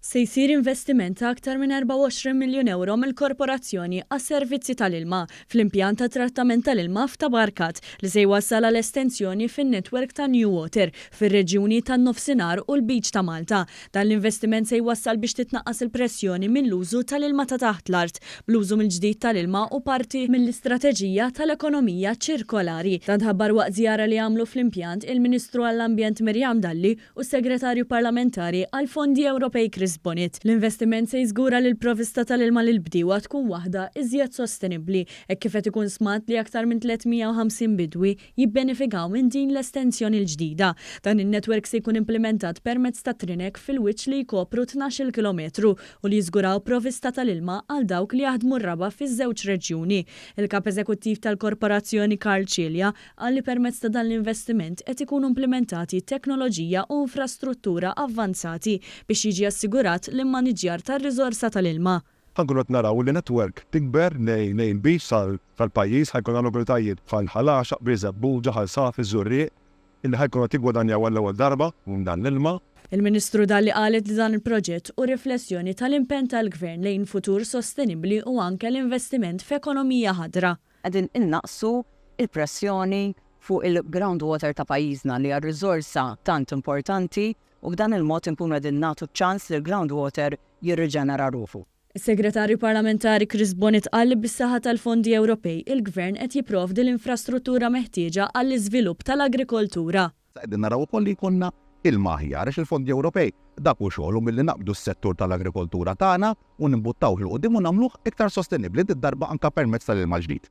Se jsir investiment ta' aktar minn 24 miljun euro mill-korporazzjoni għas servizzi tal-ilma fl-impjant ta' trattament tal-ilma f'Tabarkat li se jwassal għal estensjoni fin-netwerk ta' New Water fir-reġjuni tan-Nofsinhar u l-Beach ta' Malta. Dan l-investiment se jwassal biex titnaqqas il-pressjoni mill-użu tal-ilma ta' taħt l-art bl-użu mill-ġdid tal-ilma u parti mill-istrateġija tal-ekonomija ċirkolari. Dan ħabbar waqt żjara li għamlu fl-impjant il-Ministru għall-Ambjent Mirjam Dalli u s-Segretarju Parlamentari għall-Fondi Ewropej Chris Bonnet. L-investiment se jżgura li l-provista tal-ilma lil bdiewa tkun waħda iżjed sostenibbli hekk kif qed ikun smat li aktar minn 350 bidwi jibbenefikaw minn din l-estensjoni l-ġdida. Dan in-netwerk se jkun implementat permezz ta' trinek fil-wiċċ li jkopru 12 kilometru u li jżguraw provista tal-ilma għal dawk li jaħdmu r-raba fiż-żewġ reġjuni. Il-kap eżekuttiv tal-korporazzjoni Karl Cilja qal li permezz ta' dan l-investiment qed ikunu implementati teknoloġija u infrastruttura avvanzati biex jiġi assigurat l-immaniġjar tar-riżorsa tal-ilma. Ħankunu qed naraw li netwerk tikber lejn il-beach tal-pajjiż ħajkun għal operatajjiet bħal-ħalaxa, Biża, Bulġa, Ħalsafi, Żurrieq, illi ħajkunu qed jigwadanjaw għall-ewwel darba minn dan l-ilma. Il-Ministru Dalli qalet li dan il-proġett u riflessjoni tal-impenn tal-Gvern lejn futur sostenibbli u anke l-investiment f'ekonomija ħadra. Qegħdin innaqsu il-pressjoni fuq il-groundwater ta' pajjiżna li hija riżorsa tant importanti u b'dan il-mod inkunu qegħdin nagħtu ċans li l-groundwater jirriġenera ruħu. Is-Segretarju Parlamentari Chris Bonnet qal li bis-saħħa tal-fondi Ewropej il-Gvern qed jipprovdi l-infrastruttura meħtieġa għall-iżvilupp tal-agrikoltura. Qegħdin naraw ukoll li jkollna ilma aħjar għax il-fondi Ewropej dak hu xogħol milli naqbdu s-settur tal-agrikoltura tagħna u nimbuttawh il qudiem u nagħmluh iktar sostenibbli d-darba anke permezz tal-ilma ġdid.